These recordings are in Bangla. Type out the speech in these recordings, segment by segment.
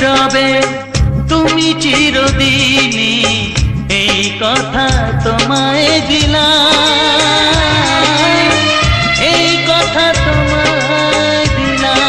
নীরবে তুমি চিরদিনই, এই কথা তোমায় দিলাম, এই কথা তোমায় দিলাম।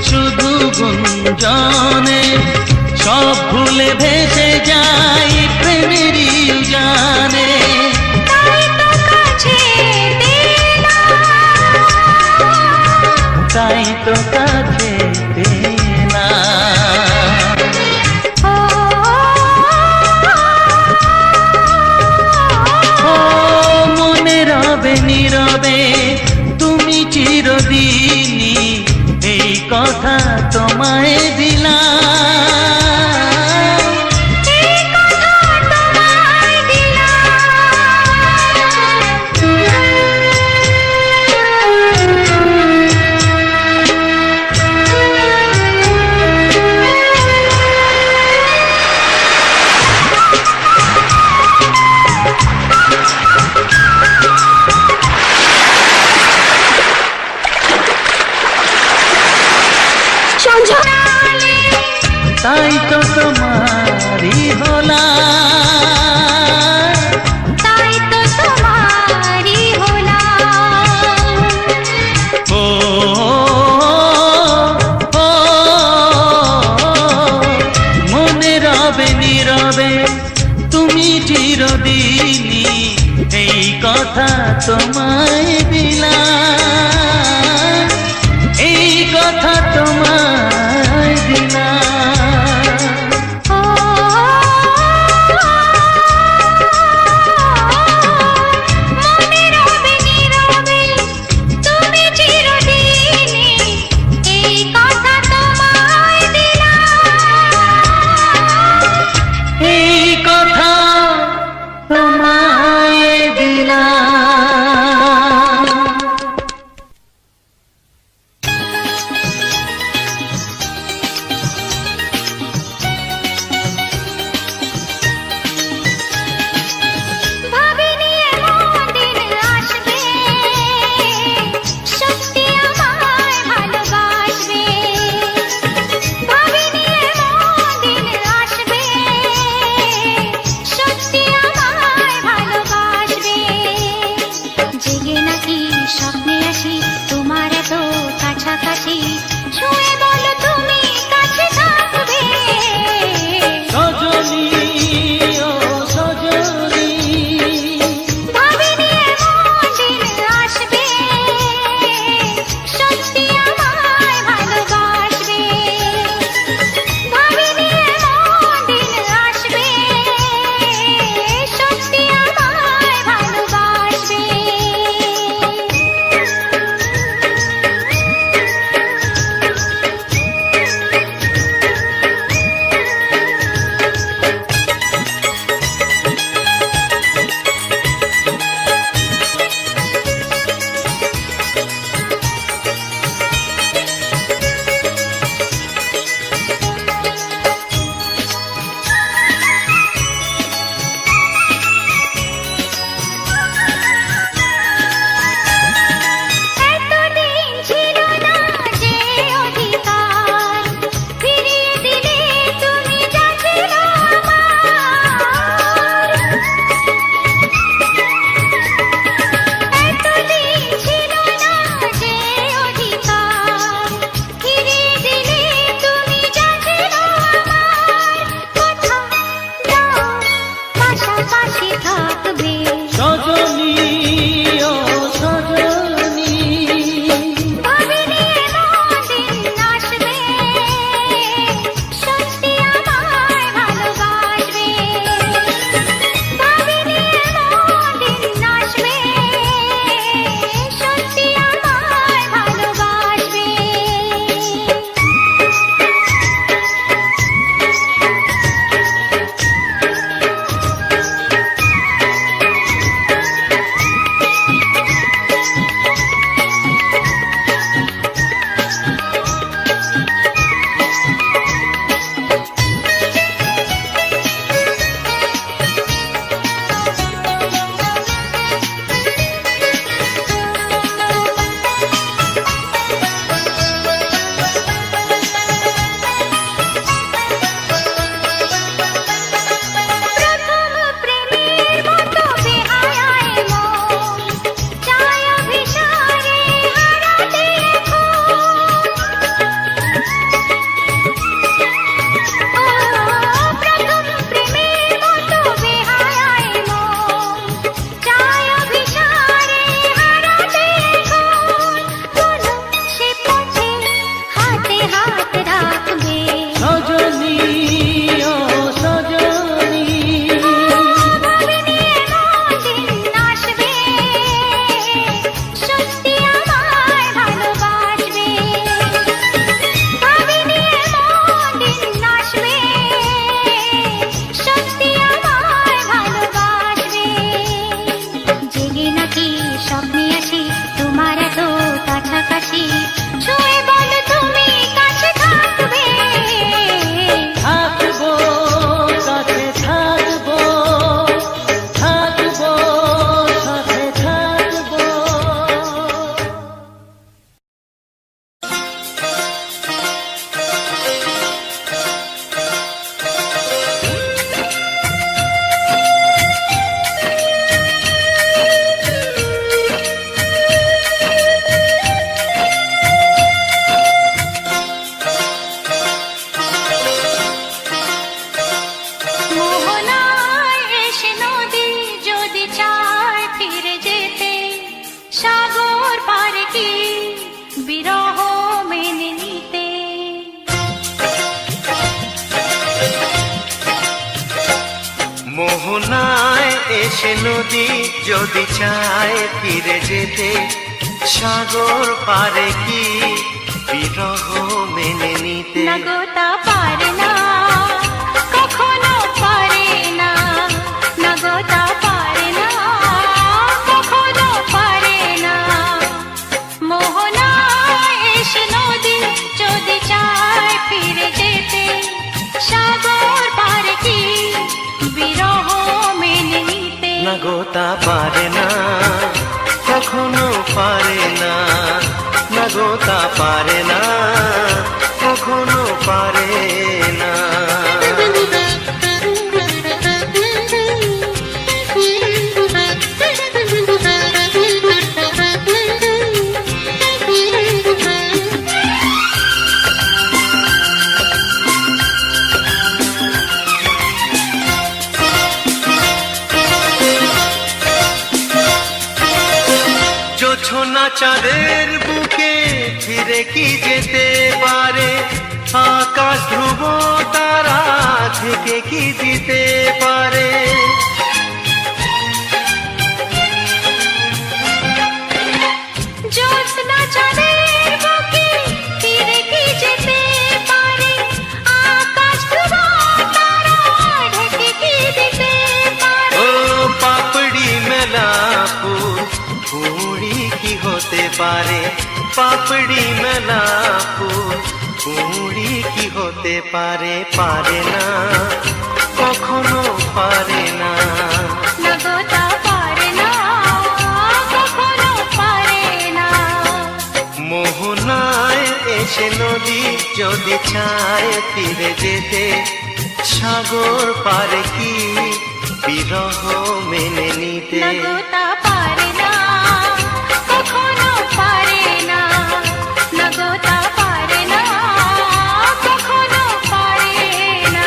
শুধু গুঞ্জনে সব ভুলে ভেসে যাই প্রেমেরই জানে। তাই তো কাছে না, মনে রবে নীরবে তুমি চিরদিনই, এই কথা তোমায় দিলাম, এই কথা তোমায় তাই তো তোমারি হলাম, তাই তো তোমারি হলাম। ও মনে রবে নীরবে তুমি চিরদিনই, এই কথা তোমায় দিলাম, এই কথা তোমায় দিলাম। মোহনায় এসে নদী যদি চায় ফিরে যেতে, সাগর পারে কি বিরহ মেনে নিতে? না গো তা পারে না, কখনো পারে না। না গো তা পারে না, কখনো পারে না। মোহনায় এসে নদী যদি চায় ফিরে যেতে, সাগর পারে কি বিরহ মেনে নিতে? না গো তা পারে না, কখনো পারে না। না গো তা পারে না, কখনো পারে না। জোছনা চাঁদের বুকে ফিরে কি যেতে পারে? আকাশ ধ্রুব তারা থেকে কি দিতে পারে? জ্যোৎস্না চাঁদের বুকে ফিরে কি যেতে পারে? আকাশ ধ্রুব তারা ঢেকে কি দিতে পারে? ও পাপড়ি মেলা ফুল কুড়ি কি হতে পারে? পাপড়ি মেলা ফুল কুড়ি কি হতে পারে? পারে না, কখনো পারে না। না গো তা পারে না, কখনো পারে না। মোহনায় এসে নদী যদি চায় ফিরে যেতে, সাগর পারে কি বিরহ মেনে নিতে? না গো তা পারে না, কখনো পারে না। না গো তা পারে না, কখনো পারে না।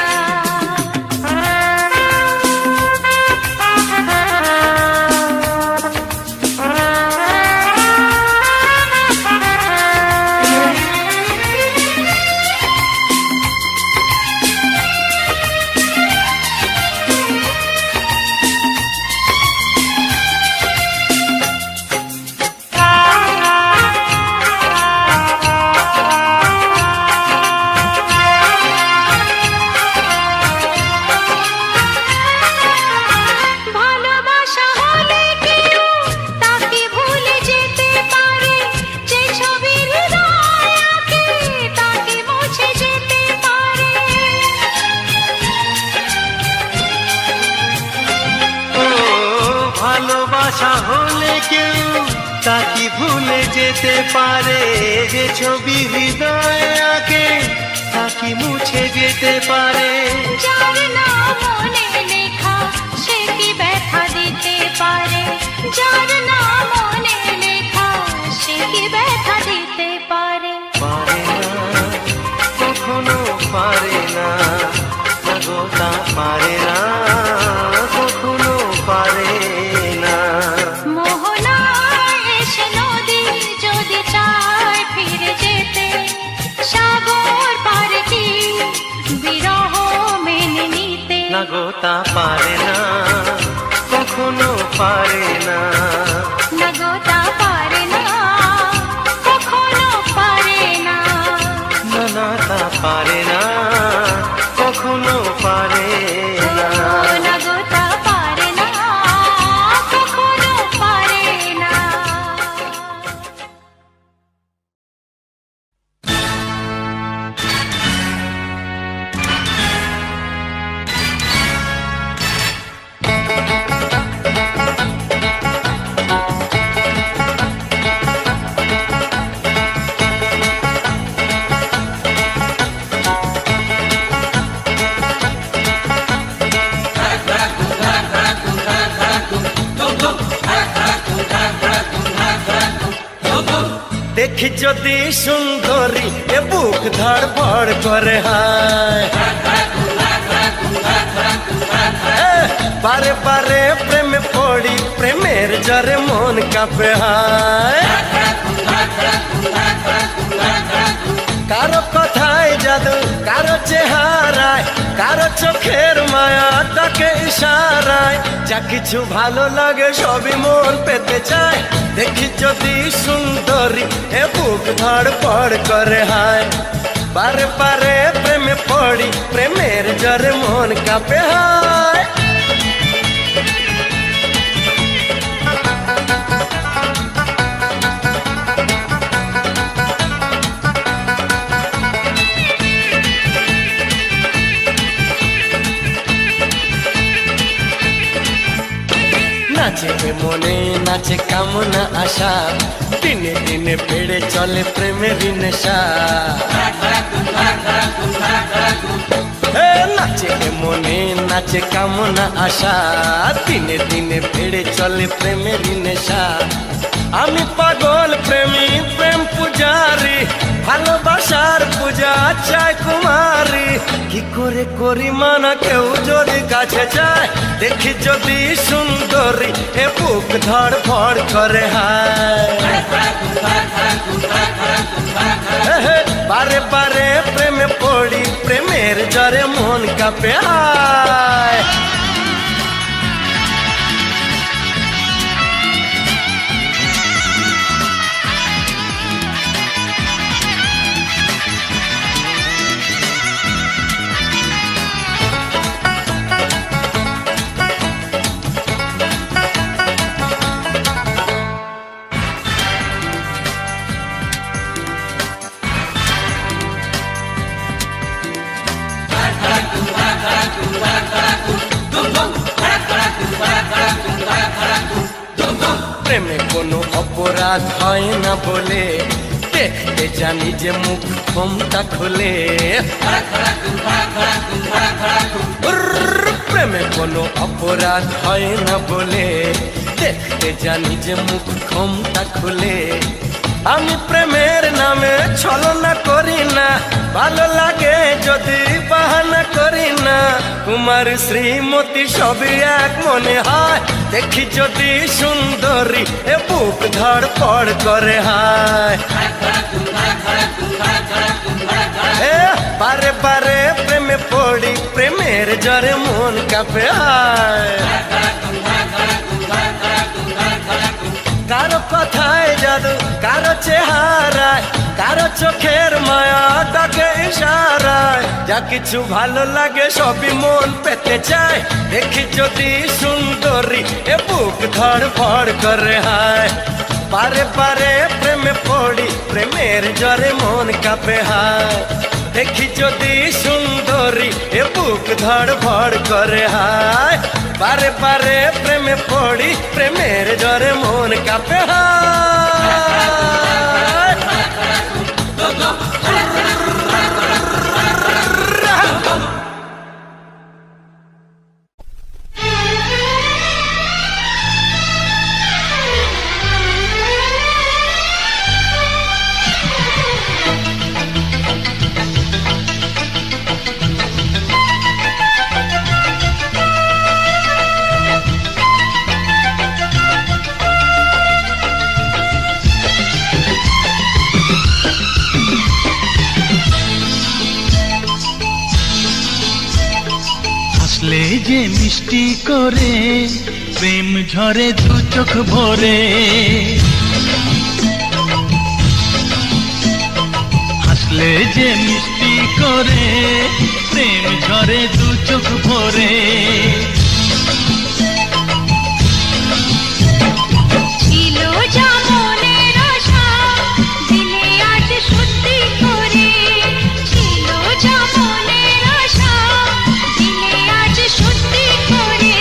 ভালোবাসা হলে কেউ তাকে ভুলে যেতে পারে, যে ছবির হৃদয় আঁকে তাকে মুছে যেতে পারে। ও ভালোবাসা হলে কেউ তাকে ভুলে যেতে পারে, যে ছবি হৃদয় আঁকে তাকে মুছে যেতে পারে। যার নাম মনে লেখা সে কি ব্যথা দিতে পারে? যার নাম মনে লেখা সে কি ব্যথা দিতে পারে? পারে না, কখনো পারে না। না গো তা পারে না, কখনো পারে না। মোহনায় এসে নদী যদি চায় ফিরে যেতে, সাগর পারে কি বিরহ মেনে নিতে? না গো তা পারে না, কখনো পারে না। না গো তা পারে না, কখনো পারে না। না না তা পারে না, কখনো পারে না। না গো তা পারে না, কখনো পারে না। দেখি যদি সুন্দরী এ বুক ধড়ফড় করে, হায় বারে বারে প্রেমে পড়ি, প্রেমের জ্বরে মন কাঁপে, হায় কারো কথায় জাদু, কারো চেহারায়, কারো চোখের মায়া, তাকে ইশারায় যা কিছু ভালো লাগে সবই মন পেতে চায়। দেখি যদি সুন্দরী এ বুক ধড়ফড় করে হায়। বারে বারে প্রেমে পড়ি, প্রেমের জ্বরে মন কাঁপে হায়। নাচে মনে নাচে কামনা আশা, দিনে দিনে বেড়ে চলে প্রেমের নেশা। নাচে মনে নাচে কামনা আশা, দিনে দিনে বেড়ে চলে প্রেমের নেশা। আমি পাগল প্রেমী, প্রেম পূজারি, ভালোবাসার পূজা চাই কুমারী। কি করে করি মানা কেউ যদি কাছে যায়, দেখি যদি সুন্দরী এ বুক ধড়ফড় করে হায়। বারে বারে প্রেমে পড়ি, প্রেমের জ্বরে মন কাঁপে হায়। প্রেমে কোনো অপরাধ হয় না বলে, দেখতে জানি যে মুখ ক্ষমতা খোলে। প্রেমে কোনো অপরাধ হয় না বলে, দেখতে জানি যে মুখ ক্ষমতা খোলে। আমি প্রেমের নামে ছলনা করি না, ভালো লাগে যদি বাহানা করি না। কুমার শ্রীমতী সবই এক মনে হয়, দেখি যদি সুন্দরী এ বুক ধড়ফড় করে হায়। বারে বারে প্রেমে পড়ি, প্রেমের জ্বরে মন কাঁপে হায়। কারো কথায় জাদু, কারো চেহারায়, কারো চোখের মায়া, তাকে ইশারায় যা কিছু ভালো লাগে সবই মন পেতে চায়। দেখি যদি সুন্দরী এ বুক ধড়ফড় করে হায়। বারে বারে প্রেমে পড়ি, প্রেমের জ্বরে মন কাঁপে হায়। দেখি যদি সুন্দরী এ বুক ধড়ফড় করে হায়। বারে বারে প্রেমে পড়ি, প্রেমের জ্বরে মন কাঁপে হায়। হাসলে যে মিষ্টি করে প্রেম ঝরে দু চোখ ভরে। হাসলে যে মিষ্টি করে প্রেম ঝরে দু চোখ ভরে। ছিল যা মনের আশা দিলে আজ সত্যি করে। ছিল যা মনের আশা দিলে আজ সত্যি করে।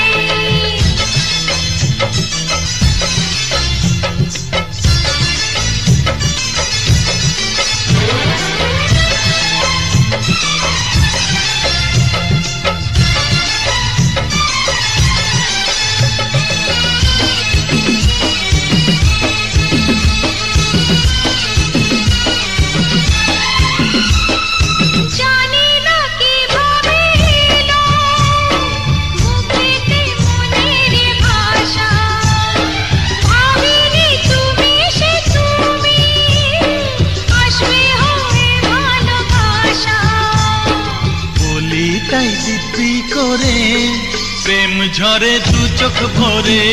ঝরে দু চোখ ভরে।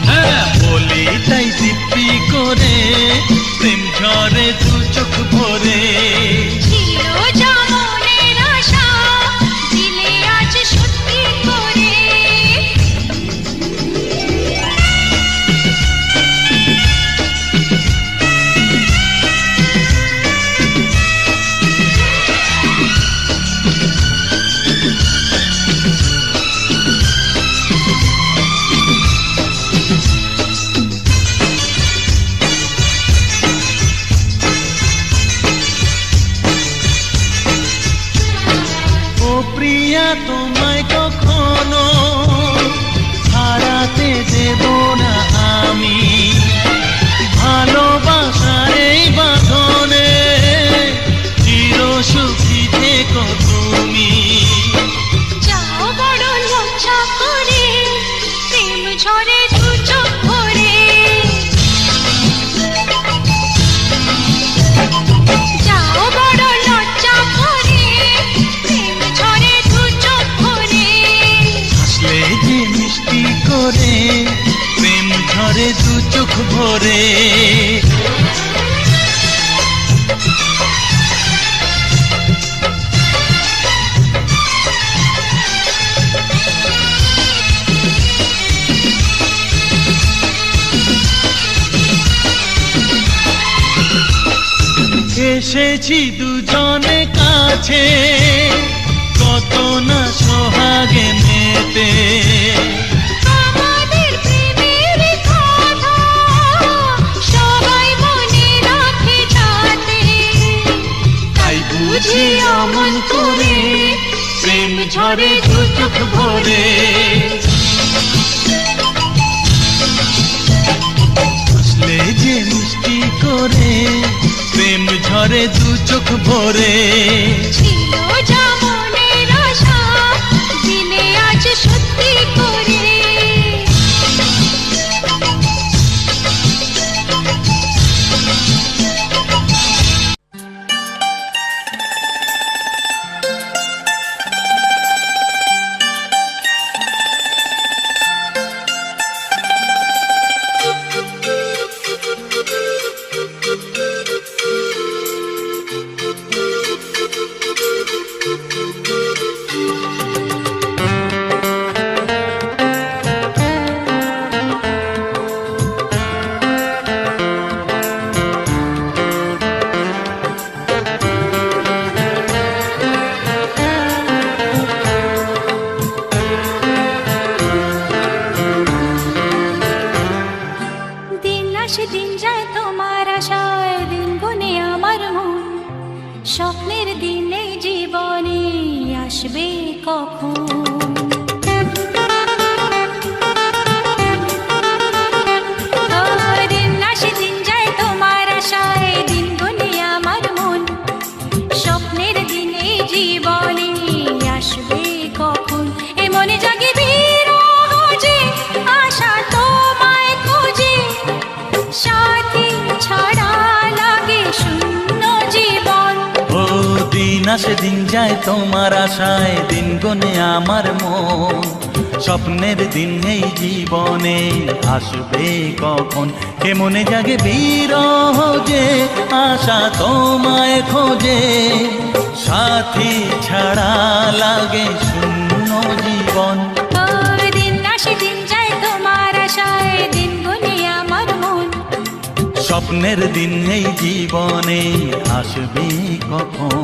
হ্যাঁ বলি তাই দিব্যি করে, প্রেম ঝরে দু চোখ ভরে। ছিল যা মনের আশা, দিলে আজ সত্যি করে। ও প্রিয়া তোমায় কখনো হারাতে দেব না আমি, ভালোবাসার এই বাঁধনে চির সুখী থেকো তুমি। যাও বড় লজ্জা করে, প্রেম ঝরে দু চোখ ভরে। যাও বড় লজ্জা করে, প্রেম ঝরে দু চোখ ভরে। হাসলে যে মিষ্টি করে, প্রেম ঝরে দু চোখ ভরে। এসেছি দুজনে কাছে, কত না সোহাগে মেতে। আমাদের প্রেমের কথা সবাই মনে রাখে যাতে, তাই বুঝি অমন করে, প্রেম ঝরে দু চোখ ভরে। হাসলে যে মিষ্টি করে, প্রেম ঝরে দু চোখ ভরে। ছিল যা মনের আশা, দিলে আজ সত্যি করে। দিন আসে দিন যায় তোমার আশায়, দিন গুনে আমার মন। স্বপ্নের দিনে জীবনে আসবে কখন? দিন আসে দিন যায় তোমার আশায়, দিন গুনে আমার মন। স্বপ্নের দিনে জীবনে আসবে কখন? এ মনে জাগে বিরহ যে আশা তোমায় খোঁজে, সাথী ছাড়া লাগে শূন্য জীবন। ও দিন আসে দিন যায় তোমার আশায়, দিন গনে আমার মন। স্বপ্নের দিন এই জীবনে আসবে কখন? কে মনে জাগে বিরহ যে আশা তোমায় খোঁজে, সাথী ছাড়া লাগে শূন্য জীবন। দিন আসে দিন যায় তোমার আশায়, দিন গুনে আমার মন। স্বপ্নের দিন এই জীবনে আসবে কখন?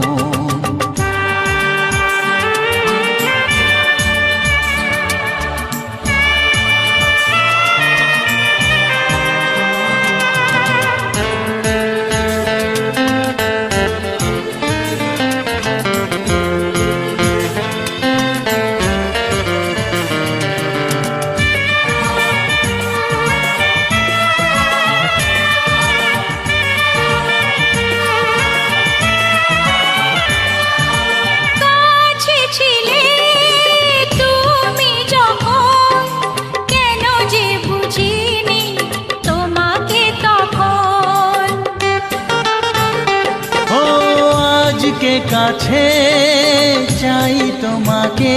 কাছে চাই তোমাকে,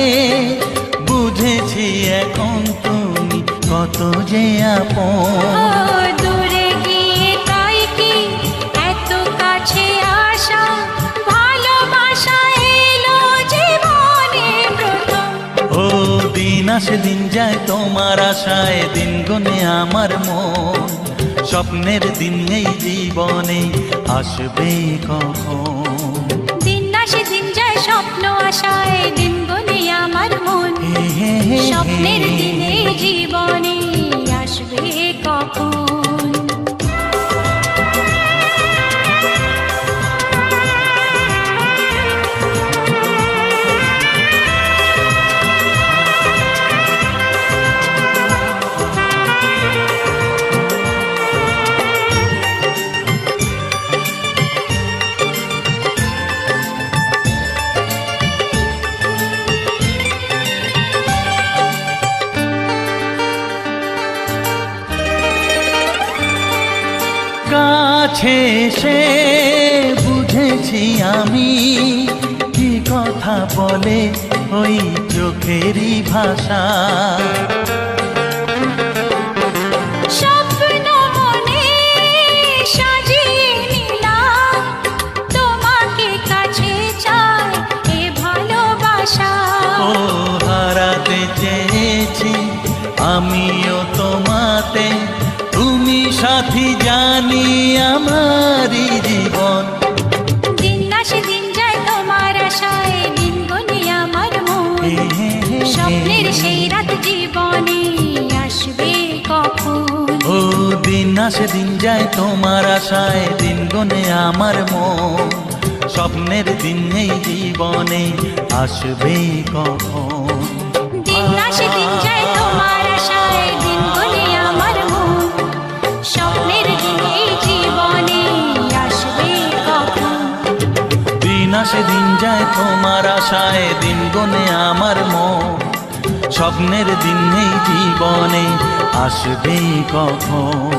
বুঝেছি এখন তুমি কত যে আপন। ও দূরে গিয়ে তাই কি এত কাছে আসা, ভালোবাসা এলো জীবনে প্রথম। ও দিন আসে দিন যায় তোমার আশায়, দিন গুনে আমার মন, স্বপ্নের দিন এই জীবনে আসবে কখন। দিন আসে দিন যায় স্বপ্ন আশায়, দিন গুনে আমার মন, হে হে হে স্বপ্নের হে। দিনে জীবনে আসবে কখন। কাছে সে বুঝেছি আমি, কি কথা বলে ওই চোখেরই ভাষা। স্বপ্ন মনে সাজিয়ে নিলাম, তোমাকে কাছে চাই এ ভালোবাসা। ও হারাতে চেয়েছি আমিও তোমাতে, তুমি সাথী জানি আমারই জীবন। দিন আসে দিন যায় তোমার আশায়, দিন গুনে আমার মন, হে হে হে স্বপ্নের হে। সেই রাত জীবনে আসবে কখন। ও দিন আসে দিন যায় তোমার আশায়, দিন গুনে আমার মন, স্বপ্নের দিন এই জীবনে আসবে কখন। দিন আসে দিন যায় তোমার আশায়, দিন গুনে আমার মন, স্বপ্নের দিন এই জীবনে আসবে কখন। দিন আসে দিন যায় তোমার আশায়, দিন গুনে আমার মন, স্বপ্নের দিন এই জীবনে আসবে কখন।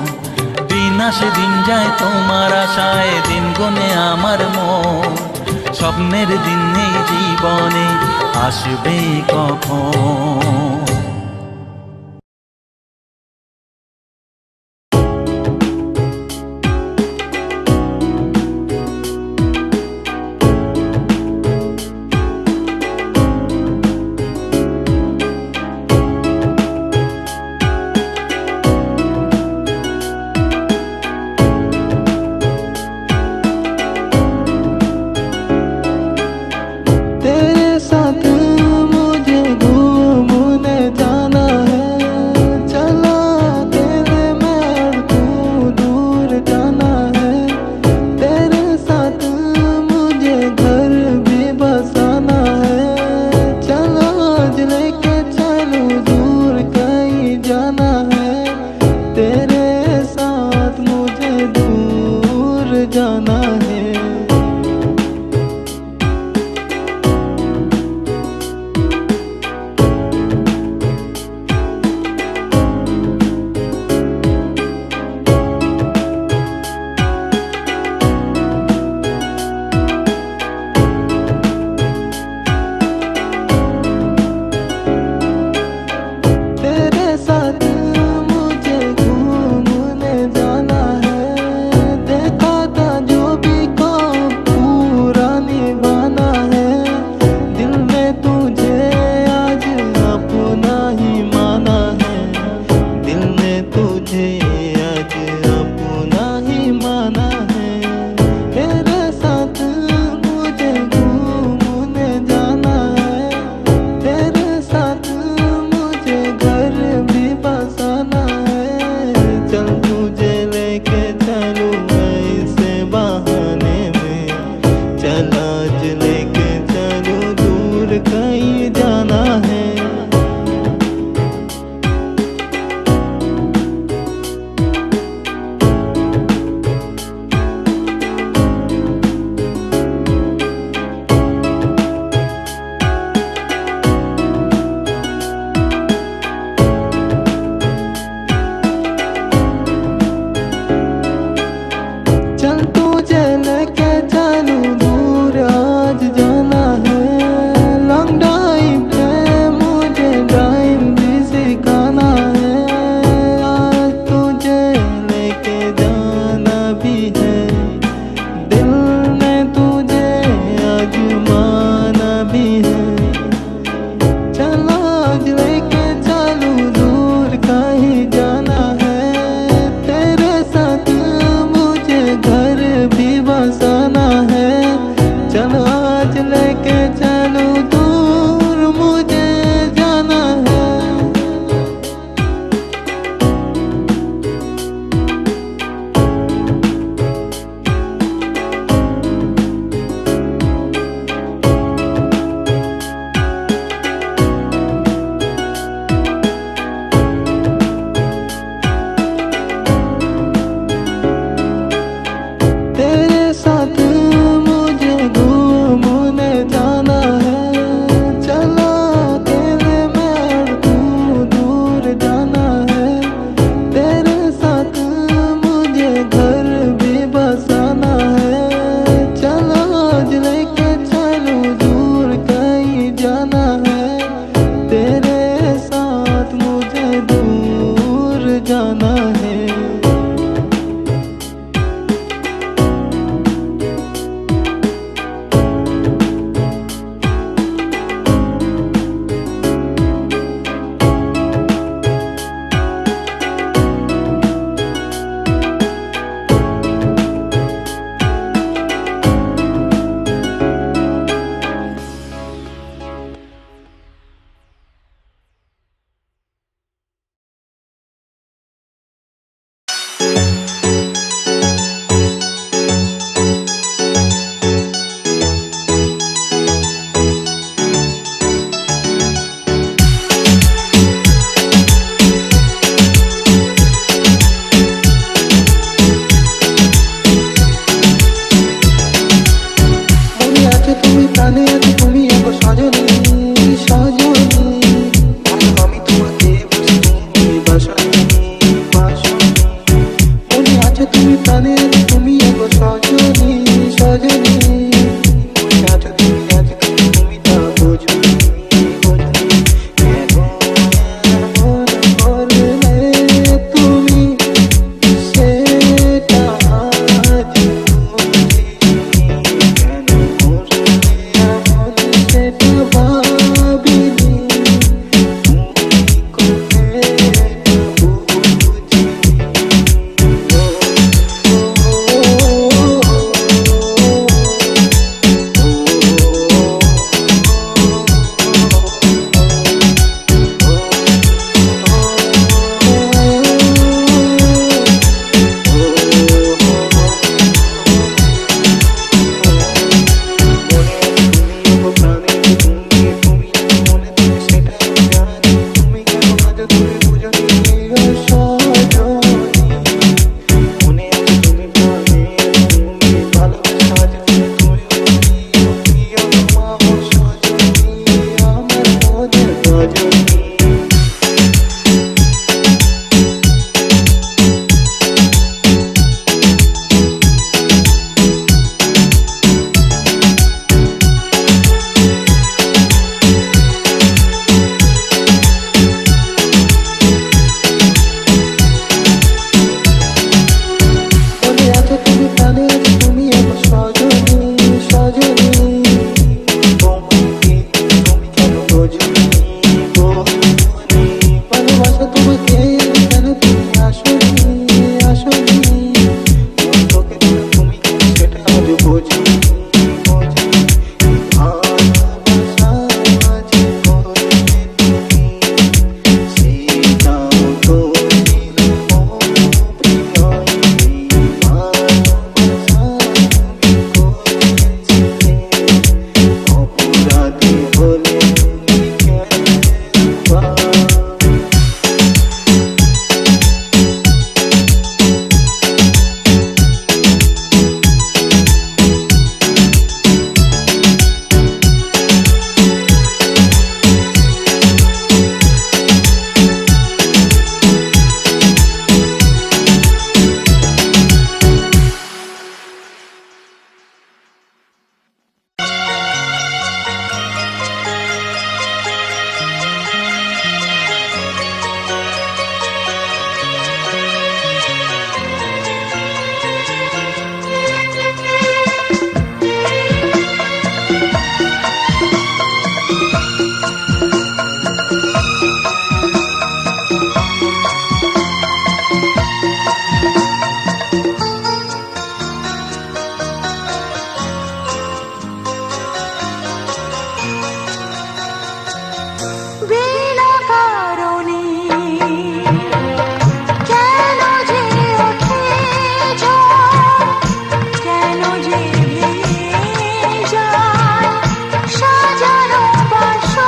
দিন আসে দিন যায় তোমার আশায়, দিন গুনে আমার মন, স্বপ্নের দিন এই জীবনে আসবে কখন। तेरे साथ मुझे घूमने বিনা কারণে কেন যে ওঠে ঝড়, কেন যে ভেঙে যায় সাজানো বাসর।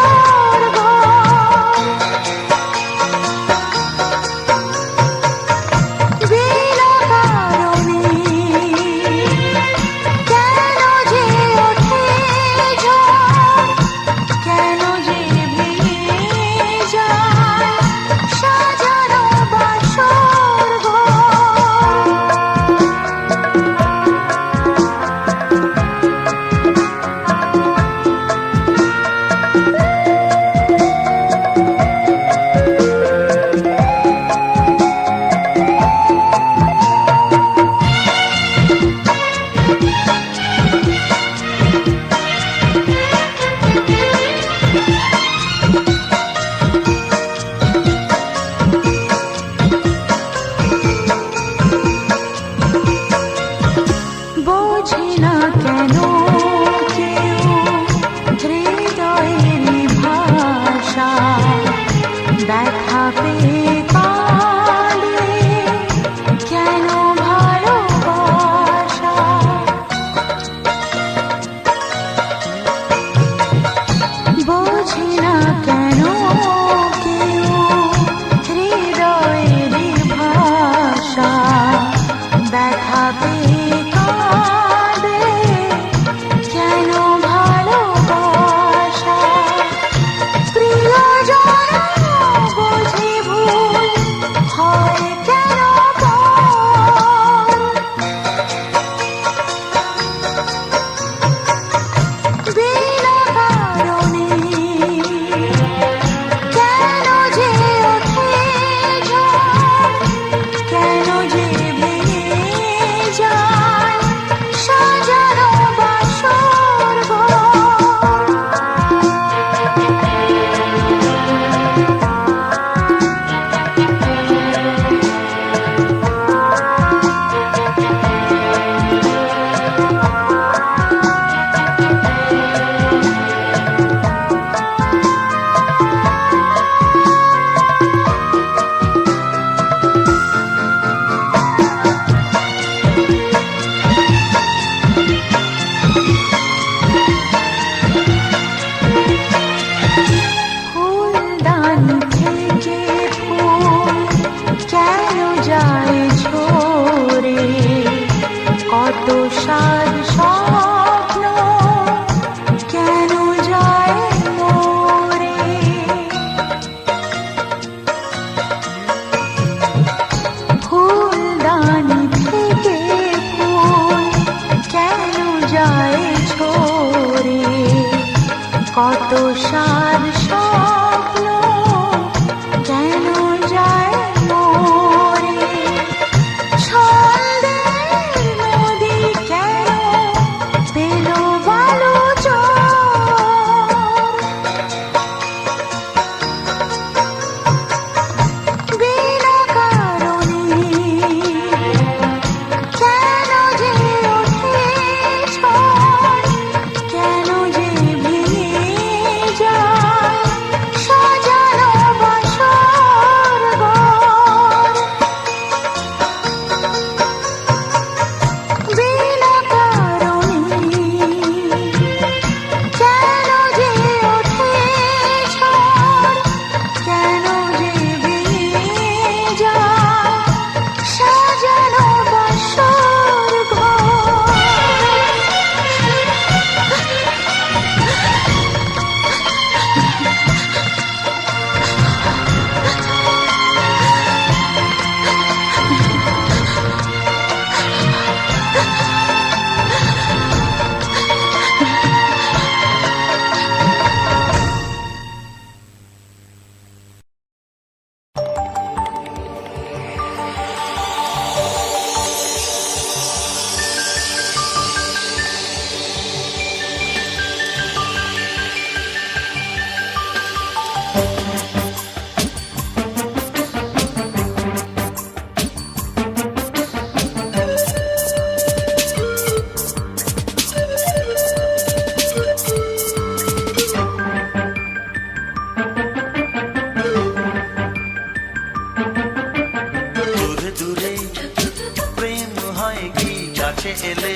এলে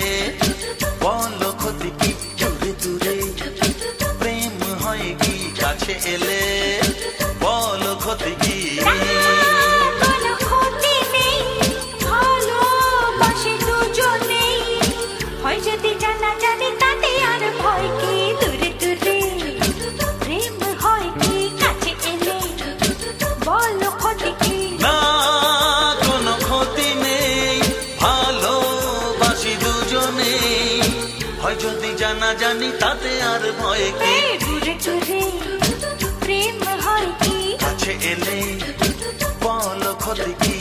বলো ক্ষতি কি দূরে দূরে প্রেম হয় কি কাছে এলে বলো ক্ষতি কি কোনো ক্ষতি নেই, ভালোবাসি দুজনেই। হয় যদি জানা জানি তাতে আর ভয় কি দূরে দূরে প্রেম হয় কি কাছে এলে বলো ক্ষতি কি না কোনো ক্ষতি নেই ভালোবাসি দুজনে হয় যদি জানা জানি তাতে আর ভয় কি এই দূরে দূরে প্রেম হয় কি কাছে এলে বলো ক্ষতি কি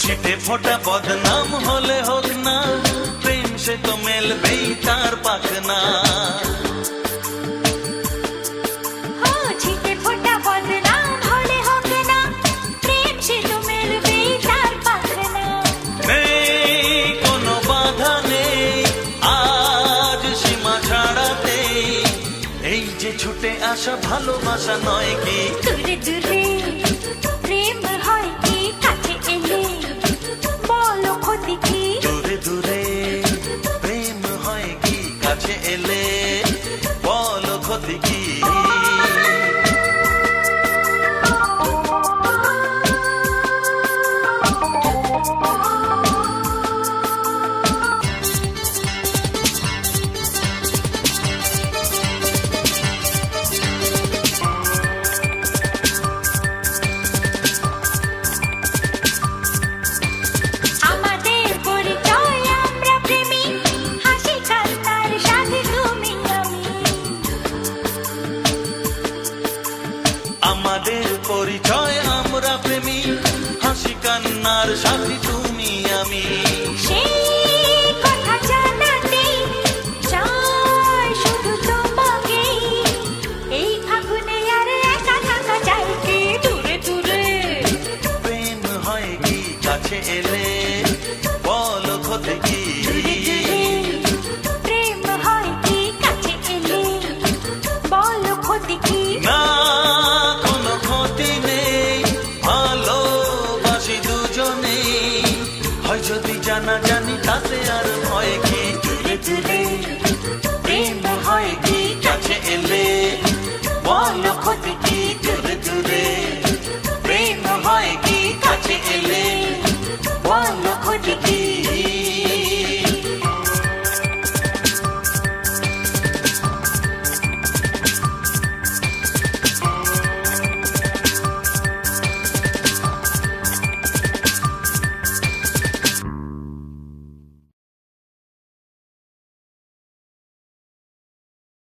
ছিটে ফোটা বদনাম হলে হোক না প্রেম সে তো মেলবেই তার পাখনা ছিটে ফোটা বদনাম হলে হোক না প্রেম সে তো মেলবেই তার পাখনা নেই কোনো বাধা নেই আজ সীমা ছাড়াতে এই যে ছুটে আসা ভালোবাসা নয় কি দূরে দূরে প্রেম হয় কি কাছে এলে বলো ক্ষতি কি দূরে দূরে প্রেম হয় কি কাছে এলে বলো ক্ষতি কি আমাদের পরিচয় আমরা প্রেমী হাসি কান্নার সাথে তুমি আমি আমাদের পরিচয় আমরা প্রেমী হাসি কান্নার সাথী তুমি আমি সেই কথা জানাতে চাই শুধু তোমাকে এই ফাগুনে আর একা থাকা যায় কি দূরে দূরে প্রেম হয় কি কাছে এলে বলো ক্ষতি কি দূরে দূরে প্রেম হয় কি কাছে এলে বলো ক্ষতি কি না কোনো ক্ষতি নেই ভালোবাসি দুজনে হয় যদি জানা জানি তাতে আর ভয়